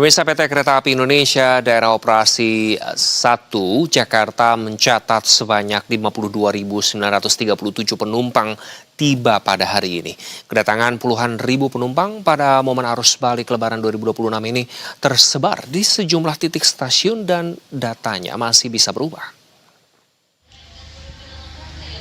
Pemirsa PT Kereta Api Indonesia Daerah Operasi 1 Jakarta mencatat sebanyak 52.937 penumpang tiba pada hari ini. Kedatangan puluhan ribu penumpang pada momen arus balik Lebaran 2026 ini tersebar di sejumlah titik stasiun dan datanya masih bisa berubah.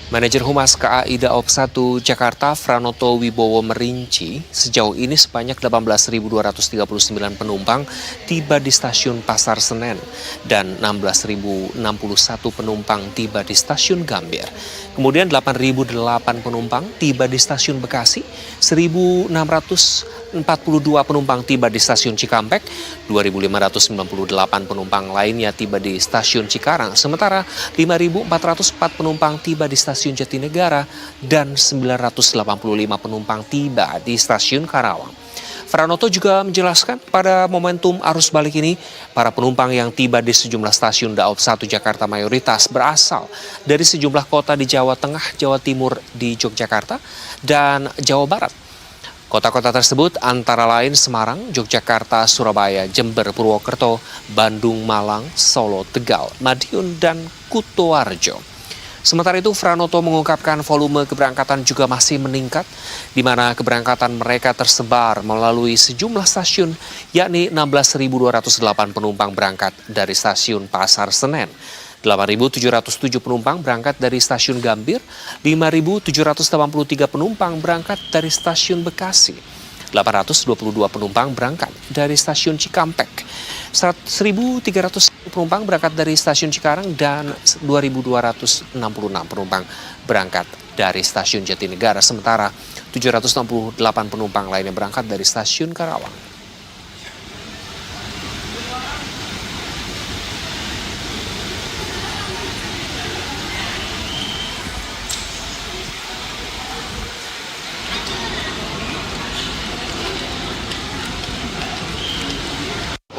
Manajer Humas KAI Daob 1 Jakarta Franoto Wibowo merinci sejauh ini sebanyak 18.239 penumpang tiba di stasiun Pasar Senen dan 16.061 penumpang tiba di stasiun Gambir. Kemudian 8.008 penumpang tiba di stasiun Bekasi, 1.642 penumpang tiba di stasiun Cikampek, 2.598 penumpang lainnya tiba di stasiun Cikarang, sementara 5.404 penumpang tiba di stasiun Jatinegara dan 985 penumpang tiba di stasiun Karawang. Franoto juga menjelaskan pada momentum arus balik ini, para penumpang yang tiba di sejumlah stasiun Daob 1 Jakarta mayoritas berasal dari sejumlah kota di Jawa Tengah, Jawa Timur, di Yogyakarta, dan Jawa Barat. Kota-kota tersebut antara lain Semarang, Yogyakarta, Surabaya, Jember, Purwokerto, Bandung, Malang, Solo, Tegal, Madiun, dan Kutoarjo. Sementara itu, Franoto mengungkapkan volume keberangkatan juga masih meningkat, di mana keberangkatan mereka tersebar melalui sejumlah stasiun, yakni 16.208 penumpang berangkat dari stasiun Pasar Senen, 8.707 penumpang berangkat dari stasiun Gambir, 5.783 penumpang berangkat dari stasiun Bekasi, 822 penumpang berangkat dari stasiun Cikampek, 1.300 penumpang berangkat dari stasiun Cikarang, dan 2.266 penumpang berangkat dari stasiun Jatinegara, sementara 768 penumpang lainnya berangkat dari stasiun Karawang.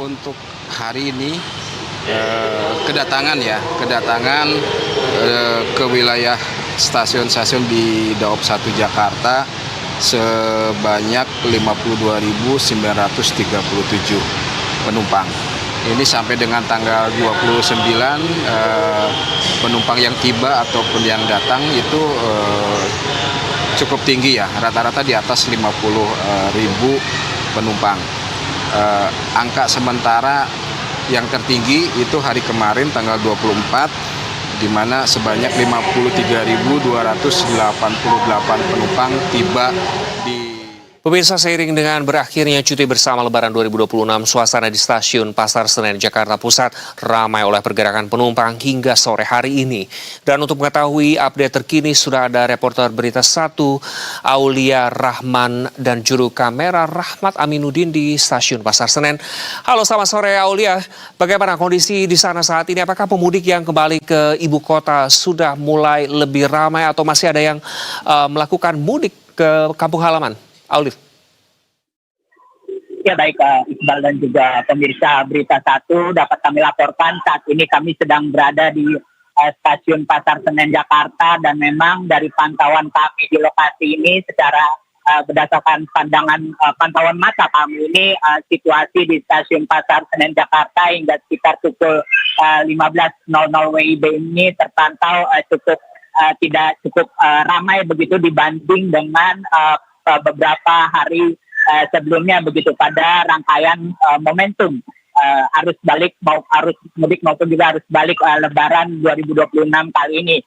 Untuk hari ini kedatangan ke wilayah stasiun-stasiun di Daob 1 Jakarta sebanyak 52.937 penumpang. Ini sampai dengan tanggal 29 penumpang yang tiba ataupun yang datang itu cukup tinggi ya, rata-rata di atas 50.000 penumpang. Angka sementara yang tertinggi itu hari kemarin tanggal 24, di mana sebanyak 53.288 penumpang tiba di. Pemirsa, seiring dengan berakhirnya cuti bersama Lebaran 2026, suasana di stasiun Pasar Senen, Jakarta Pusat ramai oleh pergerakan penumpang hingga sore hari ini. Dan untuk mengetahui update terkini sudah ada reporter Berita 1, Aulia Rahman, dan juru kamera Rahmat Aminuddin di stasiun Pasar Senen. Halo, selamat sore Aulia. Bagaimana kondisi di sana saat ini? Apakah pemudik yang kembali ke ibu kota sudah mulai lebih ramai atau masih ada yang melakukan mudik ke kampung halaman? Aulif. Ya baik, Iqbal dan juga pemirsa Berita 1, dapat kami laporkan saat ini kami sedang berada di stasiun Pasar Senen Jakarta, dan memang dari pantauan kami di lokasi ini secara berdasarkan pantauan mata kami ini, situasi di stasiun Pasar Senen Jakarta hingga sekitar pukul 15.00 WIB ini terpantau tidak cukup ramai begitu dibanding dengan beberapa hari sebelumnya begitu, pada rangkaian momentum arus mudik maupun juga arus balik Lebaran 2026 kali ini.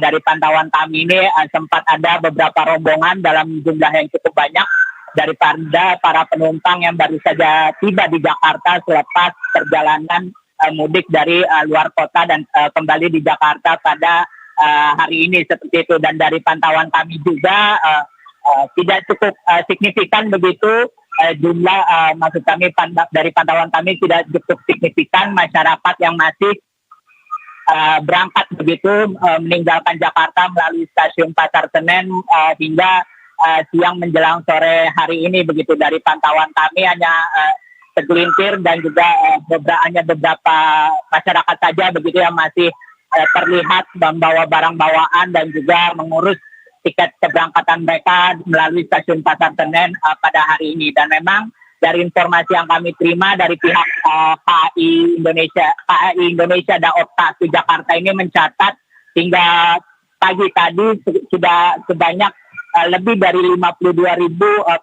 Dari pantauan kami ini sempat ada beberapa rombongan dalam jumlah yang cukup banyak daripada para penumpang yang baru saja tiba di Jakarta selepas perjalanan mudik dari luar kota dan kembali di Jakarta pada hari ini seperti itu. Dan dari pantauan kami juga tidak cukup signifikan begitu jumlah, maksud kami dari pantauan kami tidak cukup signifikan masyarakat yang masih berangkat begitu meninggalkan Jakarta melalui stasiun Pasar Senen hingga siang menjelang sore hari ini begitu. Dari pantauan kami hanya segelintir dan juga hanya beberapa masyarakat saja begitu yang masih terlihat membawa barang bawaan dan juga mengurus tiket keberangkatan mereka melalui stasiun Pasar Senen pada hari ini. Dan memang dari informasi yang kami terima dari pihak KAI Indonesia Daob 1 Jakarta ini mencatat hingga pagi tadi sudah sebanyak lebih dari 52.000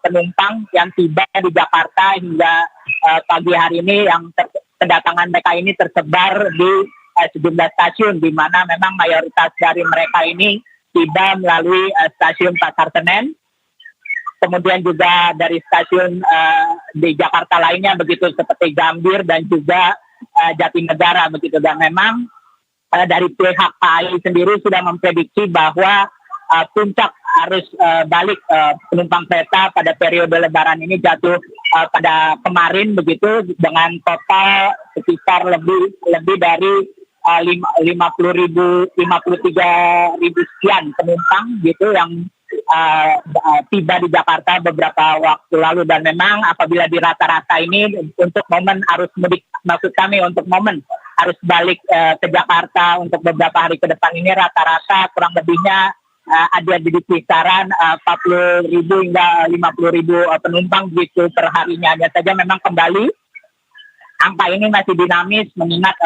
penumpang yang tiba di Jakarta hingga pagi hari ini, yang kedatangan mereka ini tersebar di sejumlah stasiun, di mana memang mayoritas dari mereka ini tiba melalui stasiun Pasar Senen, kemudian juga dari stasiun di Jakarta lainnya begitu seperti Gambir dan juga Jatinegara begitu. Dan memang dari pihak KAI sendiri sudah memprediksi bahwa puncak arus balik penumpang kereta pada periode Lebaran ini jatuh pada kemarin begitu, dengan total sekitar lebih dari 53.000 sekian penumpang gitu yang tiba di Jakarta beberapa waktu lalu. Dan memang apabila di rata-rata ini untuk momen arus mudik, maksud kami untuk momen arus balik ke Jakarta untuk beberapa hari ke depan ini, rata-rata kurang lebihnya ada di kisaran 40.000 hingga 50.000 penumpang gitu per harinya. Hanya saja memang kembali angka ini masih dinamis mengingat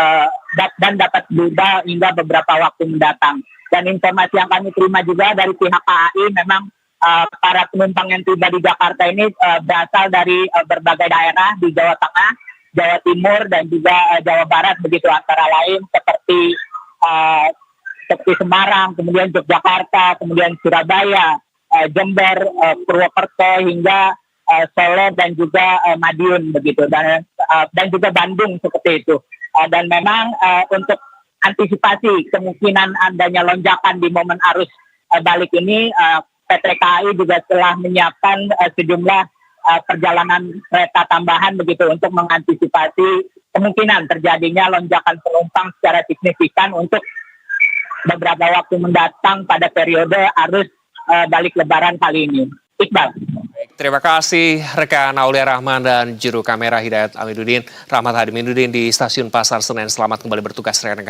dan dapat berubah hingga beberapa waktu mendatang. Dan informasi yang kami terima juga dari pihak KAI, memang para penumpang yang tiba di Jakarta ini berasal dari berbagai daerah di Jawa Tengah, Jawa Timur, dan juga Jawa Barat begitu, antara lain seperti Semarang, kemudian Yogyakarta, kemudian Surabaya, Jember, Purwokerto, hingga Solo dan juga Madiun begitu, dan juga Bandung seperti itu. Dan memang untuk antisipasi kemungkinan adanya lonjakan di momen arus balik ini, PT KAI juga telah menyiapkan sejumlah perjalanan kereta tambahan begitu untuk mengantisipasi kemungkinan terjadinya lonjakan penumpang secara signifikan untuk beberapa waktu mendatang pada periode arus balik Lebaran kali ini. Iqbal. Terima kasih rekan Aulia Rahman dan juru kamera Hidayat Amiduddin, Rahmat Hadimin di Stasiun Pasar Senen. Selamat kembali bertugas rekan.